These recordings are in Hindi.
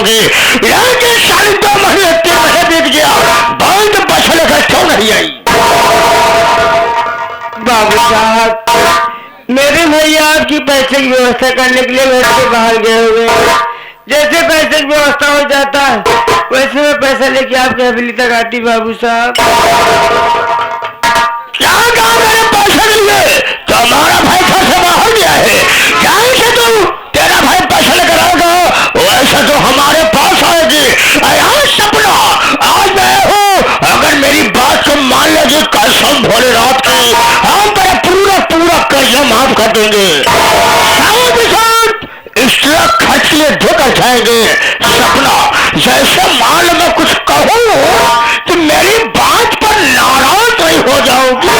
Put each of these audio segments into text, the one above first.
जाओगे। लेकिन साढ़े 2 महीने 3 महीने बीत गया, बहुत बच्चा लेकर क्यों नहीं आई? बाबू साहब, मेरे भैया आपकी पैसे की व्यवस्था करने के लिए घर से बाहर गए हुए हैं। जैसे पैसे की व्यवस्था हो जाता है वैसे मैं पैसा लेके आपके हवेली तक आती। बाबू साहब, क्या कहा मेरे पैसे लिए? तुम्हारा भाई घर से बाहर गया है, जैसे तू तेरा भाई पैसा लेकर आएगा वैसे तो हमारे पास आएगी। सपना, आज मैं हूँ, अगर मेरी बात को मान लेगी कसम भोलेनाथ की, हम तेरा पूरा पूरा कर्जा माफ कर देंगे। इस तरह खर्च लिए धोकर जाएंगे। सपना, जैसे मान लो मैं कुछ कहूँ तो मेरी बात पर नाराज नहीं हो जाओगी?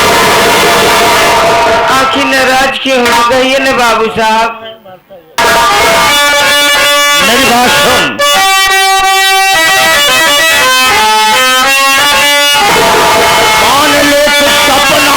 आखिर नाराज क्यों हो गई है ना बाबू साहब? मेरी बात सुन, मान ले तो सपना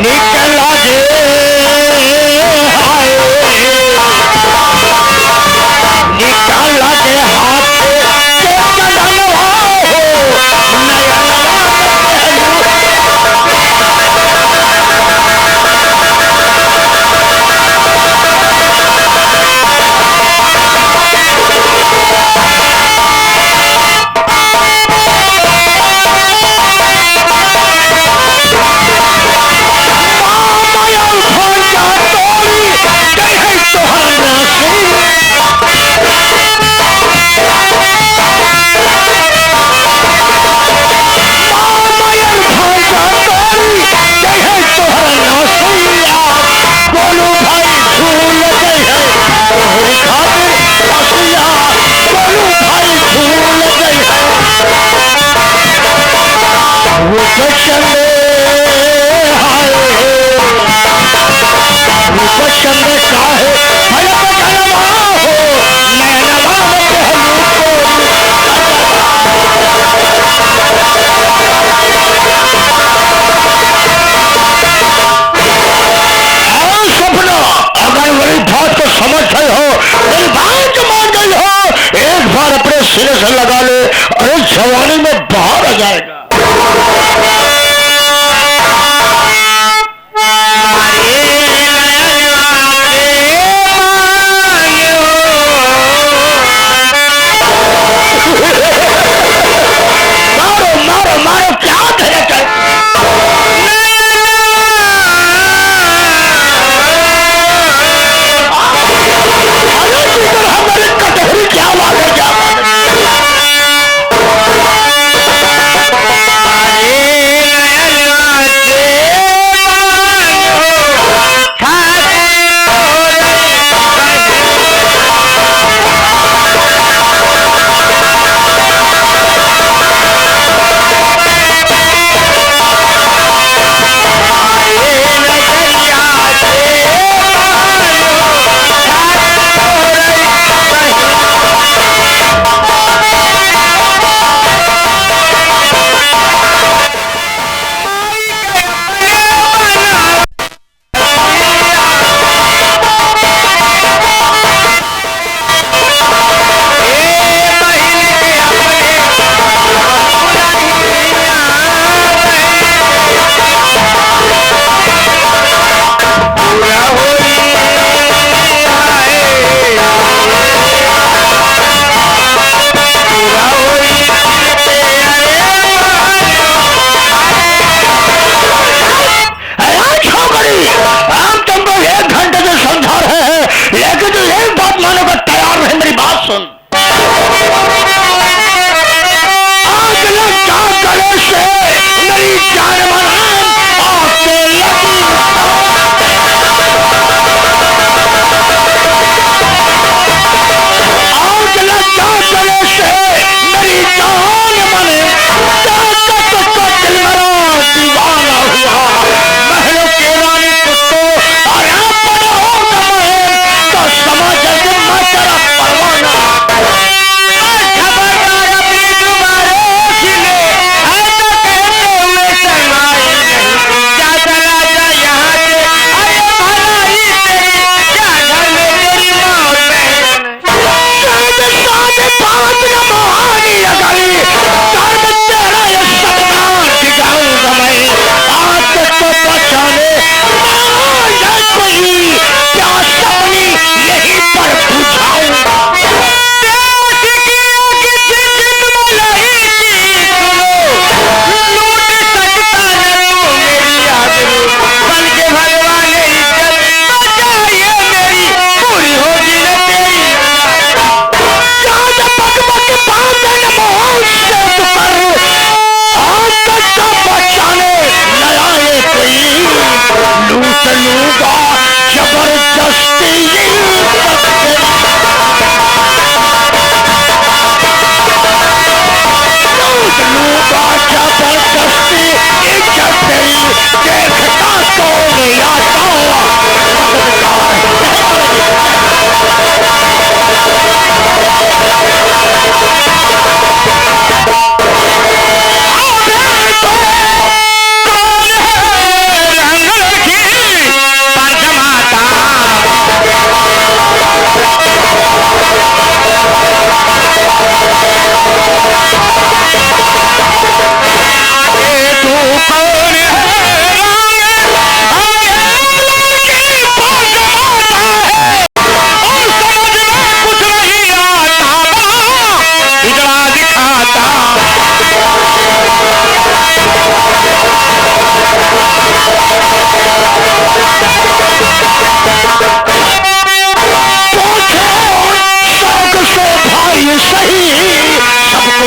मैं कहन सिरे से लगा ले, अरे जवानी में बाहर आ जाएगा। जबरदस्ती जबरदस्ती इज्जत तेरी देखता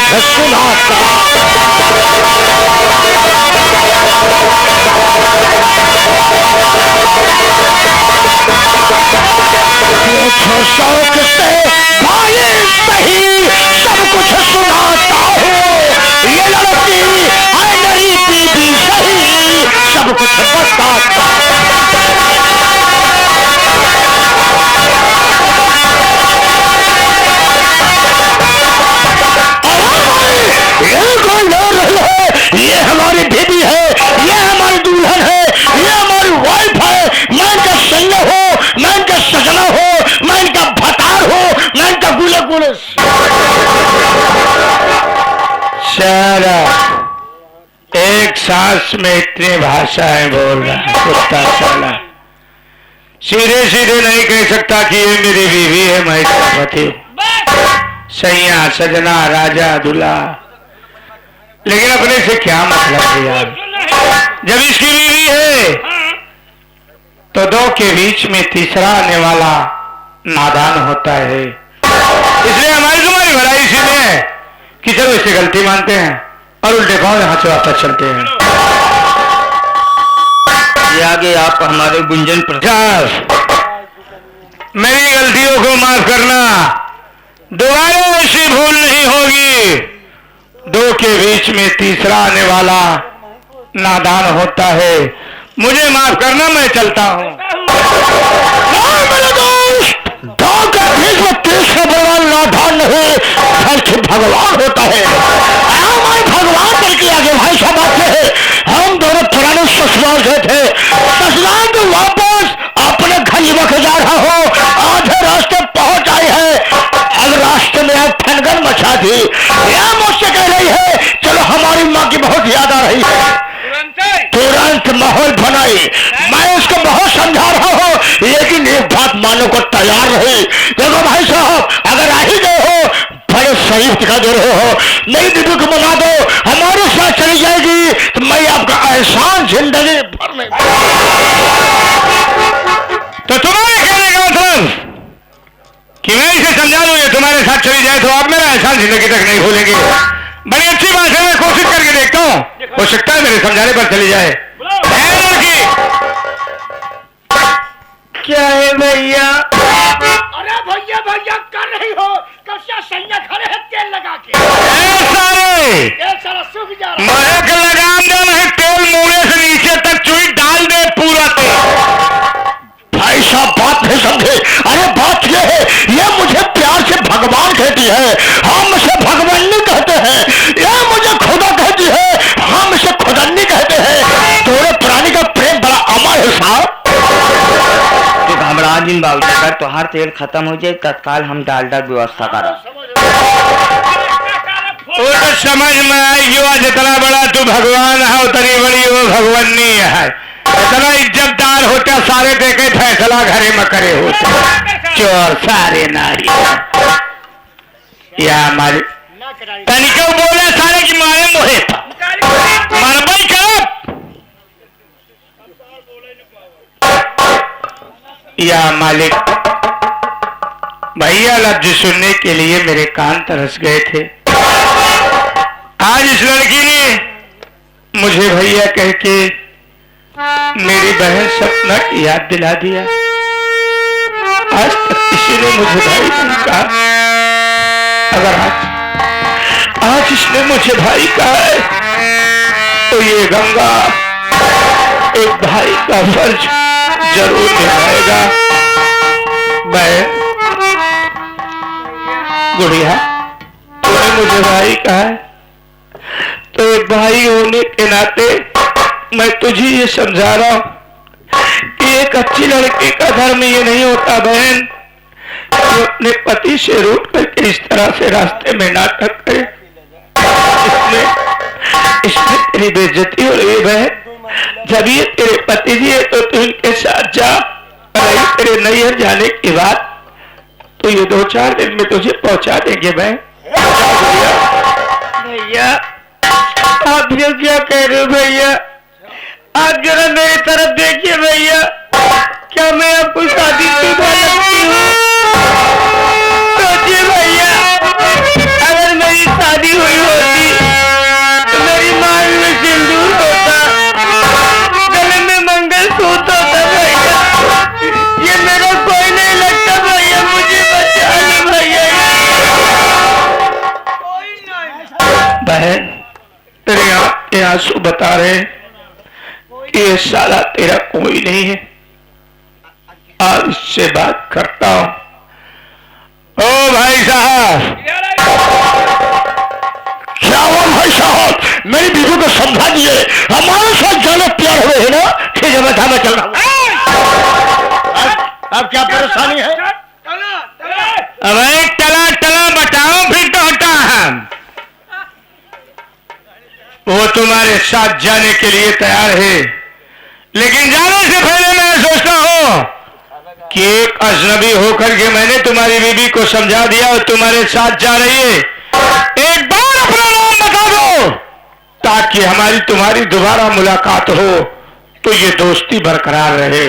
कौन आता सुनाता शौक से भाई सही सब कुछ सुनाता हूँ ये लड़की है मेरी बीबी सही सब कुछ बताता ये हमारी बीबी है, ये हमारी दुल्हन है, ये हमारी वाइफ है। मैं इनका संग हो, मैं इनका सजना हो, मैं इनका भतार हो, मैं इनका गुले गुले। सारा एक सांस में इतनी भाषाएं बोल रहा है कुत्ता साला। सीधे सीधे नहीं कह सकता कि ये मेरी बीवी है, मैं इसका पति हूँ, सैया सजना राजा दूल्हा। लेकिन अपने से क्या मतलब है यार? जब इसकी बीवी है तो दो के बीच में तीसरा आने वाला नादान होता है। इसलिए हमारी तुम्हारी भलाई इसी में है कि चलो इसे गलती मानते हैं और उल्टे पांव यहाँ से वापस चलते हैं। ये आगे आप हमारे गुंजन प्रसाद, मेरी गलतियों को माफ करना, दोबारा ऐसी भूल नहीं होगी। दो के बीच में तीसरा आने वाला नादान होता है, मुझे माफ करना, मैं चलता हूँ। मेरे दोस्त, दो के बीच में तीसरा बड़ा नादान नहीं बल्कि भगवान होता है। हमारे भगवान करके आगे भाई साहब आते हैं। हम दोनों पुराने ससुराल गए थे, ससुराल तो वापस अपने घर युवक जा रहा हो, आधे रास्ते पहुंच आए हैं। अब रास्ते में आप फनगन मचा दी, यह मुझसे कह रही है चलो हमारी माँ की बहुत याद आ रही है। तुरंत माहौल बनाई, मैं उसको बहुत समझा रहा हूँ, लेकिन एक बात मानने को तैयार रही। देखो भाई साहब, अगर आ ही गए हो, बड़े शरीफ दिखा दे रहे हो, नई दीदी को मना दो, हमारे साथ चली जाएगी तो मैं आपका एहसान जिंदगी भर में। तो तुम्हारे कहने का मतलब कि मैं इसे समझा दूं ये तुम्हारे साथ चली जाए तो आप मेरा एहसान जिंदगी तक नहीं भूलेंगे। बड़ी अच्छी बात है, मैं कोशिश करके देखता हूँ, हो सकता है मेरे समझाने पर चली जाए। लड़की क्या है भैया? अरे भैया भैया कर रही हो, कब से सैया खड़े हैं तेल लगा के। सारा सूख जा रहा है। महक लगाम दे, नहीं तेल मुंह से नीचे तक चुई डाल दे पूरा तेल। भाई साहब बात नहीं समझे। अरे बात ये है, ये मुझे प्यार से भगवान कहती है, हम इसे भगवानी कहते हैं। ये मुझे खुदा कहती है, हम इसे खुदानी कहते हैं। तोरे प्राणी का प्रेम बड़ा अमर है साहब। तो घबरा दिन बाबू, अगर तुम्हारा तेल खत्म हो जाए तत्काल हम डालडा व्यवस्था करा। वो तो समझ में आई जो आज इतना बड़ा तू भगवान है, उतनी बड़ी वो भगवानी है। इतना इज्जतदार होता सारे देखे फैसला घरे में करे होते, चोर सारे नारी या हमारे तनिको बोले सारे की मारे मोहे मरबई करब या मालिक। भैया लफ्ज सुनने के लिए मेरे कान तरस गए थे। आज इस लड़की ने मुझे भैया कह के मेरी बहन सपना की याद दिला दिया। आज तक किसी ने मुझे भाई नहीं कहा, अगर आज इसने मुझे भाई कहा है तो ये गंगा एक भाई का फर्ज जरूर निभाएगा। मैं गुड़िया, तूने मुझे भाई कहा है तो एक भाई होने के नाते मैं तुझे ये समझा रहा हूं कि एक अच्छी लड़के का धर्म ये नहीं होता बहन कि अपने पति से रूठ करके इस तरह से रास्ते में नाटक करे। इसमें तेरी बेइज्जती हो रही है बहन। जब ये तेरे पति जी है तो तू इनके साथ जा, और तेरे नैहर जाने के बाद तो ये 2-4 दिन में तुझे पहुंचा देंगे बहन। भैया आप ये क्या कह रहे हो भैया? आप जरा मेरी तरफ देखिए भैया, क्या मैं आपको शादी शुदा लगती हूँ? सोचिए भैया, अगर मेरी शादी हुई होती तो मेरी मांग में सिंदूर होता, गले में मंगलसूत्र होता भैया। ये मेरा कोई नहीं लगता भैया, मुझे बचा लो भैया। बहन तेरे आंख के आंसू बता रहे हैं कि ये साला तेरा कोई नहीं है। आज इससे बात करता हूं। ओ भाई साहब, क्या हुआ भाई साहब? मेरी बीवी को समझा दिए, हमारे साथ जाने प्यार हुए है ना? ठीक है मैं चल रहा हूँ। अब क्या परेशानी है? अबे टला टला बताओ फिर तो हटा हम। वो तुम्हारे साथ जाने के लिए तैयार है, लेकिन जाने से पहले मैं सोचता हूं कि एक अजनबी होकर के मैंने तुम्हारी बीवी को समझा दिया और तुम्हारे साथ जा रही है। एक बार अपना नाम बता दो ताकि हमारी तुम्हारी दोबारा मुलाकात हो तो ये दोस्ती बरकरार रहे।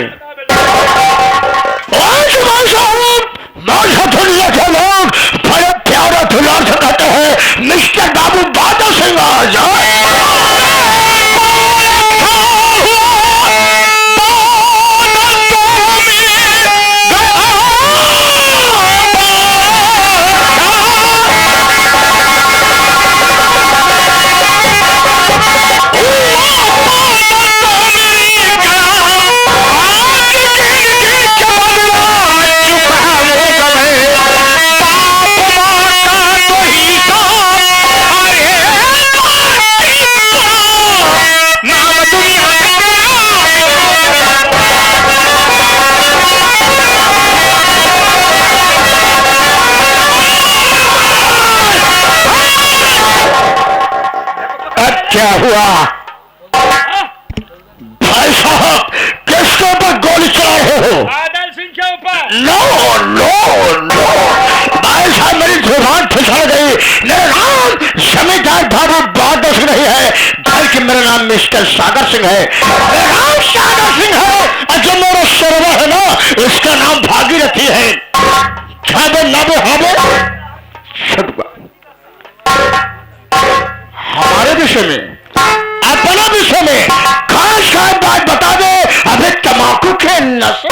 दुनिया के लोग बड़े प्यारा दुलार से कहते हैं मिस्टर बाबू बादल सिंह आ जाए। क्या हुआ भाई साहब? किसके ऊपर गोली चला रहे हो? बादल सिंह के ऊपर। नो नो नो भाई साहब, मेरी जुबान फिसल गई। मेरा नाम जमींदार बाबू बादल सिंह नहीं है, बल्कि मेरा नाम मिस्टर सागर सिंह है। मेरा नाम सागर सिंह है और जो मेरा सरवा है ना इसका नाम भागीरथी है। हमारे विषय में, अपना विषय में खास खास बात बता दे। अबे तमाकू के नशे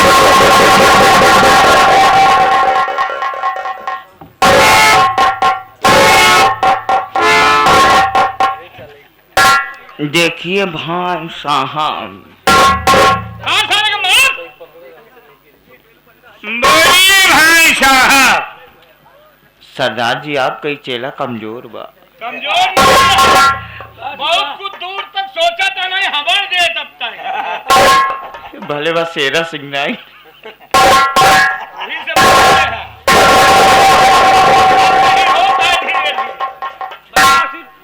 देखिए भाई साहब, बोलिए भाई साहब। सरदार जी आपका ही चेला कमजोर बा। कमजोर बहुत कुछ दूर तक सोचा था नहीं, खबर दे तब तक भले बस शेरा सिंह नहीं। यही से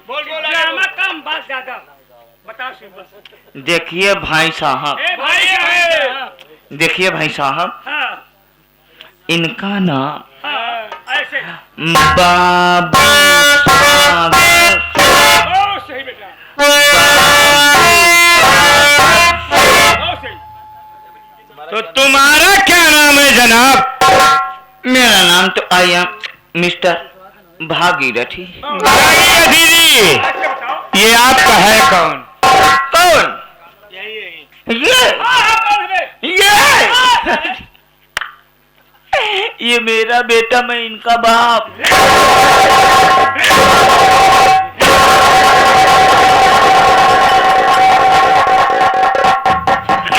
बोल बोल कम बात ज्यादा बता। देखिए भाई साहब, भाई है। देखिए भाई साहब, हाँ, इनका नाम हाँ, ऐसे बाबू सागर। बहुत सही बेटा, बहुत सही। तो तुम्हारा क्या नाम है जनाब? मेरा नाम तो I am mister Bhagirathi. Bhagirathi ji, अच्छा बताओ, ये आपका है कौन? कौन? यही ये हाँ, कौन है? ये ये मेरा बेटा, मैं इनका बाप।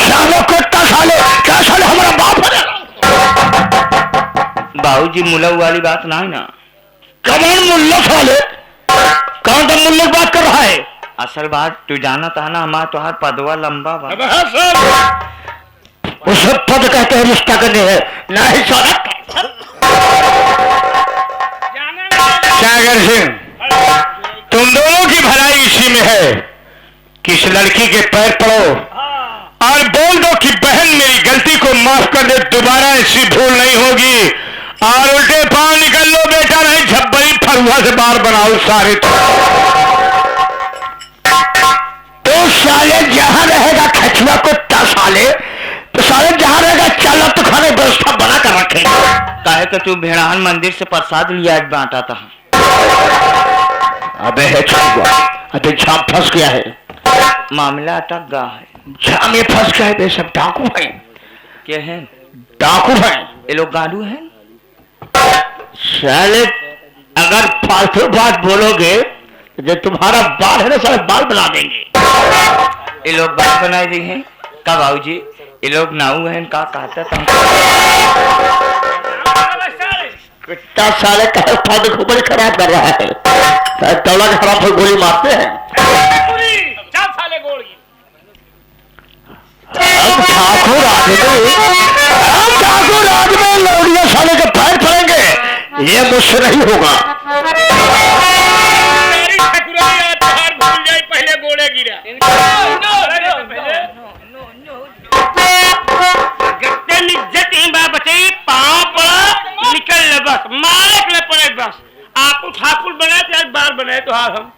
साले कुत्ता साले, क्या साले हमारा बाप है? बाबूजी मुल्ला वाली बात ना है ना। कौन मुल्ला साले? कौन तो मुल्ला की बात कर रहा है? असल बात तू जाना था ना, हमारा तो हाथ पदवा लंबा बा। उसे पद कहते हैं रिश्ता करने है, ना ही साला। सागर सिंह, तुम दोनों की भलाई इसी में है कि इस लड़की के पैर पड़ो और बोल दो कि बहन मेरी गलती को माफ कर दे, दोबारा ऐसी भूल नहीं होगी। और उल्टे पांव निकल लो बेटा, नहीं झब्बरी फरुआ से बार बनाओ सारे। तो साले जहाँ रहेगा खचुआ कुत्ता साले, तो साले जहाँ रहेगा चल तो खाने व्यवस्था बना कर रखेगा। काहे कि तू भेड़ान मंदिर से प्रसाद लिया आज बांटा था। अबे है छुआ, अबे झाम फंस गया है। मामला अटक गया है। झाम ये फंस गया है, वे सब डाकू हैं। क्या है? डाकू हैं। ये लोग गाड़ू हैं। साले अगर फालतू बात बोलोगे तो जो तुम्हारा बाल है ना साले बाल बना देंगे। ये लोग बात बनाए दी हैं का बाबूजी? ये लोग नाऊ हैं का कहता था। कुत्ता साले का फालतू को बड़ी खराब कर रहा है। दौला के खराब पर गोली मारते हैं। ठाकुर आज में लौड़िया साले के पैर पड़ेंगे, ये मुझसे नहीं होगा। मेरी ठकुराई आज भूल जाए, पहले गोले गिरा। बचे पाँव पड़ा निकल ले, बस मारे के पड़े, बस आपको ठाकुर बनाए थे, एक बार बनाए तो हाँ हम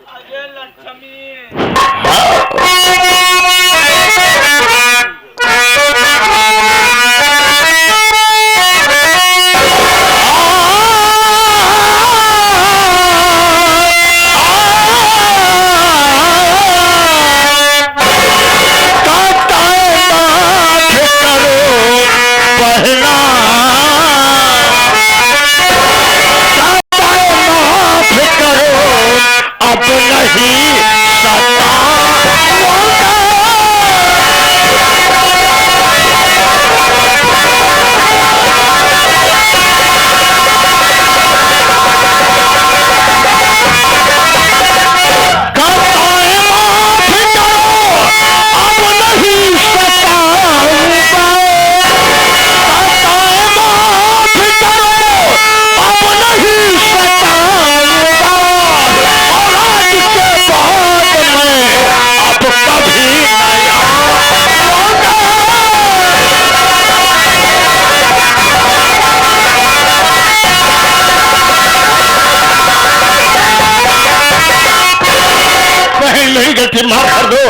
माफ कर दो।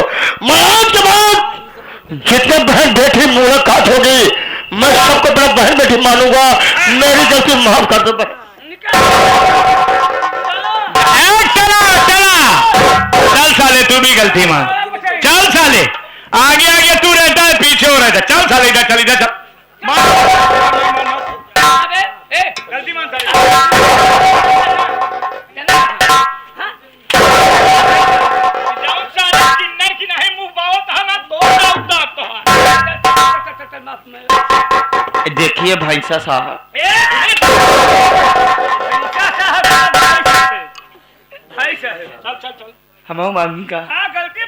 मैं आज के बाद जितने बहन बेटी मुलाकात होगी मैं सबको अपना बहन बेटी मानूंगा। मेरी गलती माफ कर दो। चल साले, तू भी गलती मान। चल साले, आगे आगे तू रहता है, पीछे हो रहता है। चल साले, इधर चल, इधर चल। गलती मान देखिए भैंसा साहब, चल चल चल, हमारे मांगी का गलती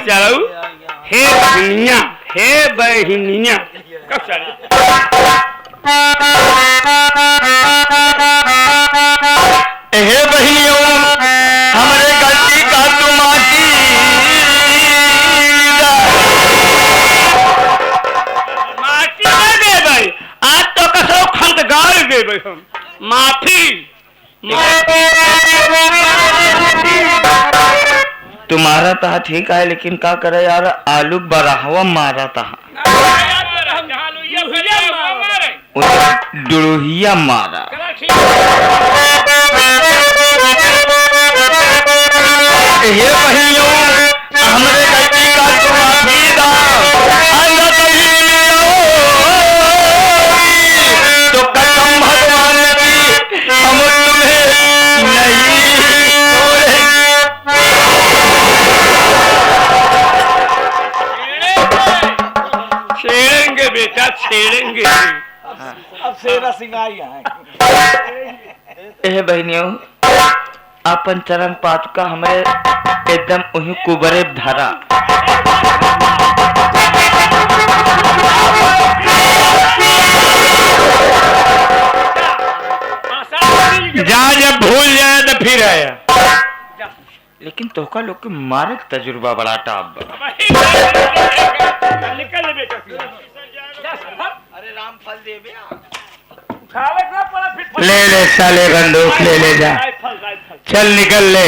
चलो हे बहनिया, हे बहनिया, कब चले? हे बहनियों, हमारे गलती का तुम्हारी माटी दे भाई, आज तो कसो तुम्हारा था ठीक है, लेकिन क्या करे यार, आलू बराहवा मारा था, डुड़ुहिया मारा। ये बहियों हमरे गलती का तो माफी दा, अल्लाह कहीं तो कसम भगवान की हम तुम्हें नहीं छेड़ेंगे बेटा, छेड़ेंगे। अब सेरा सिंगाई है। ए बहनियों, अपन चरण पादुका हमें एकदम उन्हीं कुबरे धरा। जा, जब भूल जाए तो फिर आया। लेकिन तोहका लोग के मारे के तजुर्बा बड़ा टाप। निकल बेटा। अरे राम फल दे बे। ले ले साले बंदूक ले ले जा, चल निकल ले।